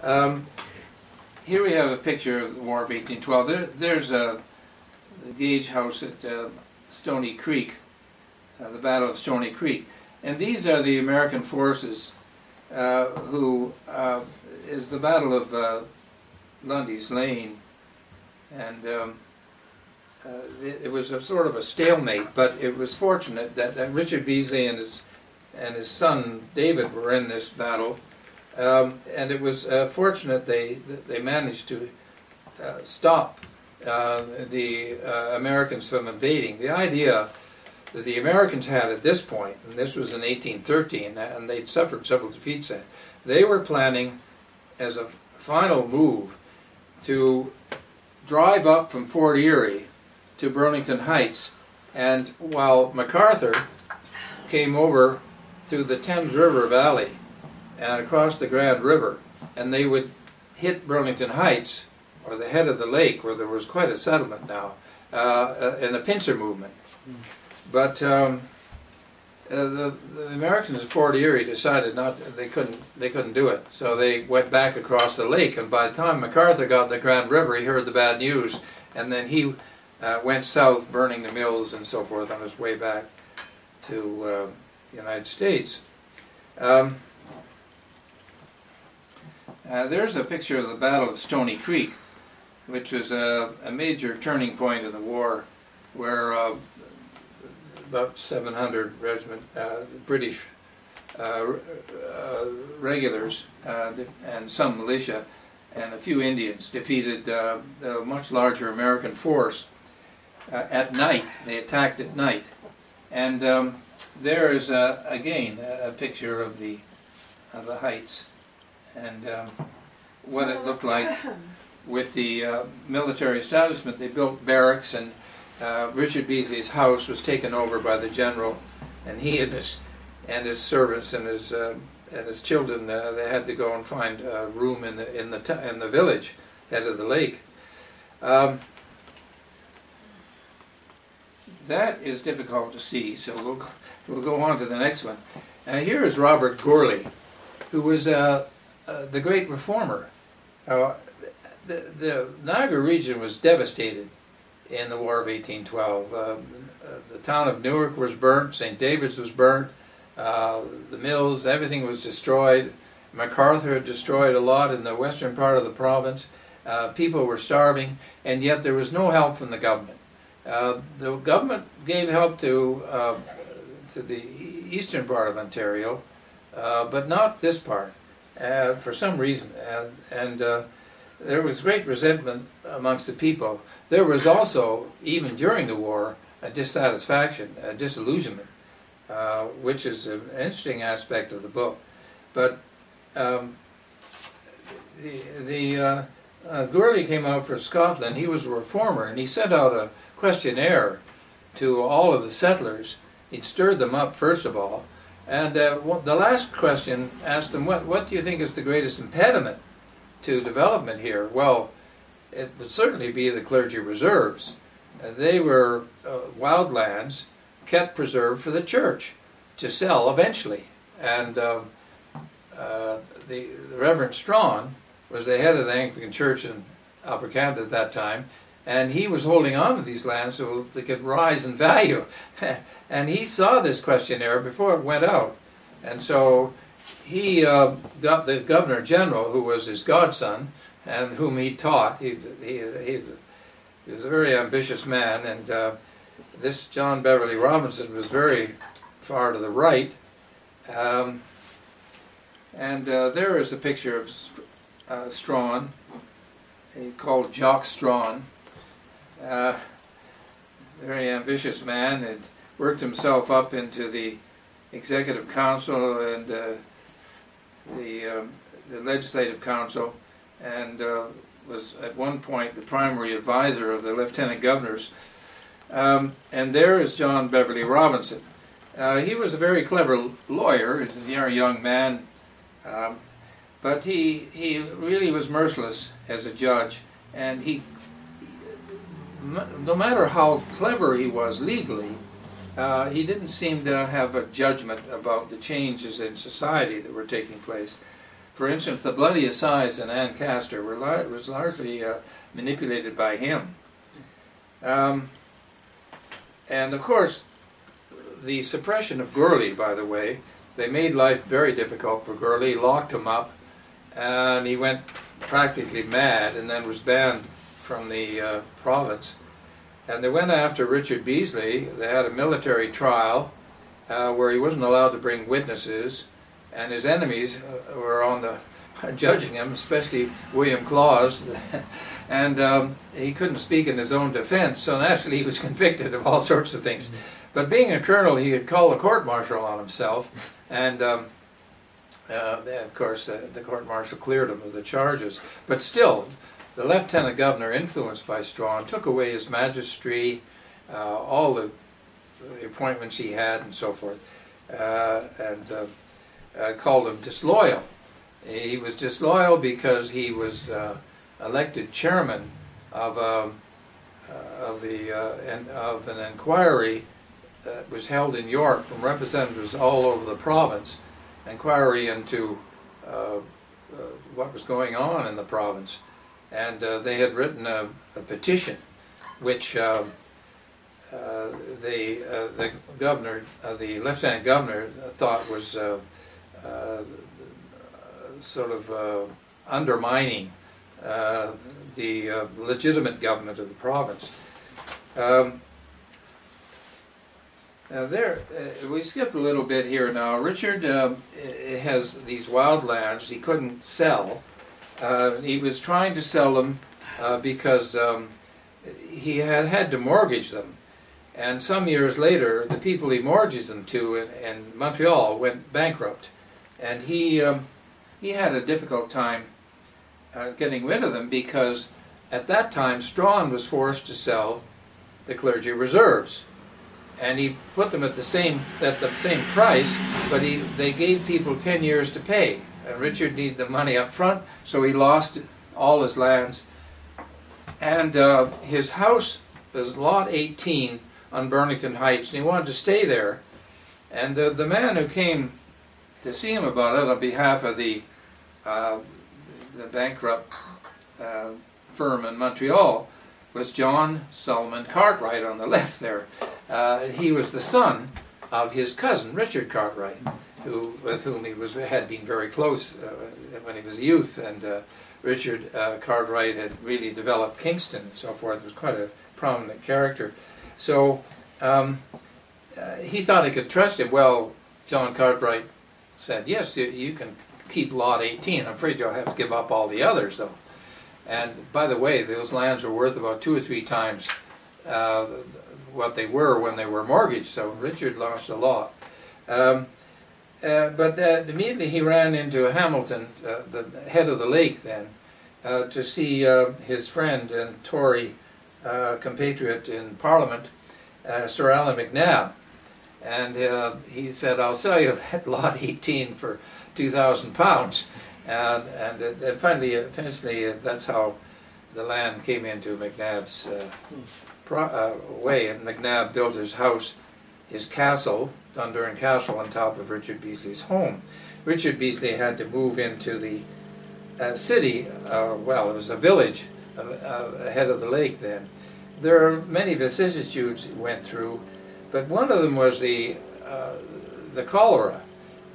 Here we have a picture of the War of 1812. There's the Gage House at Stony Creek, the Battle of Stony Creek. And these are the American forces who is the Battle of Lundy's Lane. And it was a sort of a stalemate, but it was fortunate that Richard Beasley and his son David were in this battle. And it was fortunate they managed to stop the Americans from invading. The idea that the Americans had at this point, and this was in 1813, and they'd suffered several defeats, they were planning as a final move to drive up from Fort Erie to Burlington Heights, and while MacArthur came over through the Thames River Valley and across the Grand River, and they would hit Burlington Heights, or the head of the lake, where there was quite a settlement now, in a pincer movement. But the Americans at Fort Erie decided they couldn't do it, so they went back across the lake. And by the time MacArthur got to the Grand River, he heard the bad news, and then he went south, burning the mills and so forth, on his way back to the United States. There's a picture of the Battle of Stony Creek, which was a major turning point in the war, where about 700 British regulars and some militia and a few Indians defeated a much larger American force at night. They attacked at night. And there is again a picture of the heights and what it looked like with the military establishment. They built barracks, and Richard Beasley's house was taken over by the general, and he and his servants and his children they had to go and find room in the village head of the lake. That is difficult to see, so we'll go on to the next one. Here is Robert Gourley, who was the great reformer. The Niagara region was devastated in the War of 1812. The town of Newark was burnt, St. David's was burnt, the mills, everything was destroyed. MacArthur had destroyed a lot in the western part of the province. People were starving, and yet there was no help from the government. The government gave help to the eastern part of Ontario, but not this part, for some reason. And there was great resentment amongst the people. There was also, even during the war, a dissatisfaction, a disillusionment, which is an interesting aspect of the book. But Gourley came out for Scotland. He was a reformer, and he sent out a questionnaire to all of the settlers. He'd stirred them up, first of all. And the last question asked them, what do you think is the greatest impediment to development here? Well, it would certainly be the clergy reserves. They were wild lands kept preserved for the church to sell eventually. And the Reverend Strawn was the head of the Anglican Church in Upper Canada at that time, and he was holding on to these lands so they could rise in value. And he saw this questionnaire before it went out. And so he got the Governor General, who was his godson, and whom he taught. He was a very ambitious man, and this John Beverley Robinson was very far to the right. And there is a picture of Strawn. He called Jock Strawn. Very ambitious man, and worked himself up into the Executive Council and the Legislative Council, and was at one point the primary advisor of the Lieutenant Governors. And there is John Beverley Robinson. He was a very clever lawyer, a very young man, but he really was merciless as a judge, and no matter how clever he was legally, he didn't seem to have a judgment about the changes in society that were taking place. For instance, the bloody assize in Ancaster was largely manipulated by him. And of course, the suppression of Gourlay, by the way, they made life very difficult for Gourlay, locked him up, and he went practically mad and then was banned from the province. And they went after Richard Beasley. They had a military trial where he wasn't allowed to bring witnesses, and his enemies were on the judging him, especially William Claus, and he couldn't speak in his own defense, so naturally he was convicted of all sorts of things. But being a colonel, he had called a court-martial on himself, and of course the court-martial cleared him of the charges. But still, the lieutenant governor, influenced by Strawn, took away his magistracy, all the appointments he had, and so forth, and called him disloyal. He was disloyal because he was elected chairman of an inquiry that was held in York from representatives all over the province, inquiry into what was going on in the province. And they had written a petition which the governor, the lieutenant governor, thought was sort of undermining the legitimate government of the province. Now we skipped a little bit here now. Richard has these wild lands he couldn't sell. He was trying to sell them because he had to mortgage them. And some years later, the people he mortgaged them to in Montreal went bankrupt. And he had a difficult time getting rid of them because at that time Strawn was forced to sell the clergy reserves. And he put them at the same price, but they gave people 10 years to pay. And Richard needed the money up front, so he lost all his lands. And his house was lot 18 on Burlington Heights, and he wanted to stay there. And the man who came to see him about it on behalf of the bankrupt firm in Montreal was John Solomon Cartwright on the left there. He was the son of his cousin, Richard Cartwright, with whom he had been very close when he was a youth. And Richard Cartwright had really developed Kingston and so forth. He was quite a prominent character. So he thought he could trust him. Well, John Cartwright said, yes, you can keep lot 18. I'm afraid you'll have to give up all the others, though. And by the way, those lands were worth about 2 or 3 times what they were when they were mortgaged, so Richard lost a lot. But immediately he ran into Hamilton, the head of the lake then, to see his friend and Tory compatriot in Parliament, Sir Allan MacNab. And he said, I'll sell you that lot 18 for £2,000. And finally, that's how the land came into MacNab's way. And MacNab built his house, his castle, Dundurn Castle, on top of Richard Beasley's home. Richard Beasley had to move into the city, well, it was a village ahead of the lake then. There are many vicissitudes he went through, but one of them was the cholera.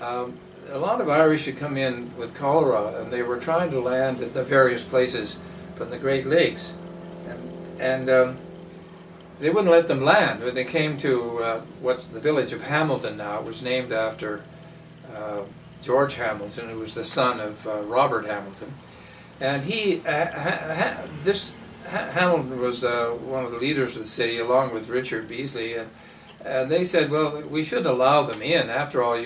A lot of Irish had come in with cholera, and they were trying to land at the various places from the Great Lakes, and they wouldn't let them land. When they came to what's the village of Hamilton now, it was named after George Hamilton, who was the son of Robert Hamilton, and Hamilton was one of the leaders of the city, along with Richard Beasley, and they said, well, we should allow them in. After all,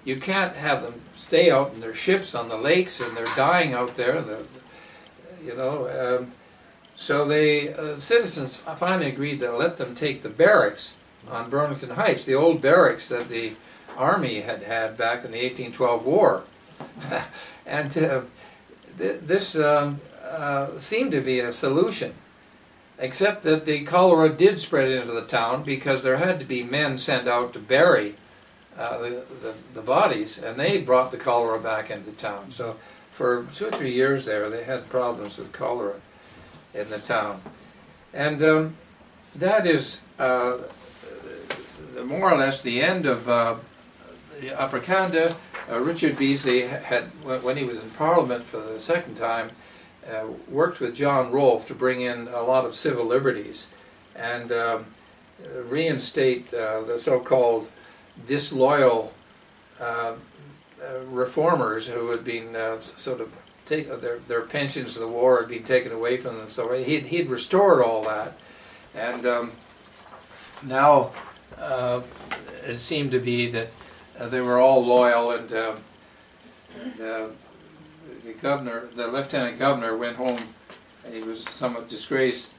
you can't have them stay out in their ships on the lakes, and they're dying out there, and so the citizens finally agreed to let them take the barracks on Burlington Heights, the old barracks that the Army had back in the 1812 war. And this seemed to be a solution, except that the cholera did spread into the town because there had to be men sent out to bury the bodies, and they brought the cholera back into town. So for 2 or 3 years there, they had problems with cholera in the town. And that is more or less the end of the Upper Canada. Richard Beasley had, when he was in Parliament for the second time, worked with John Rolfe to bring in a lot of civil liberties and reinstate the so-called disloyal reformers who had been sort of their pensions of the war had been taken away from them. So he'd restored all that, and now it seemed to be that they were all loyal, and the governor, the lieutenant governor, went home. He was somewhat disgraced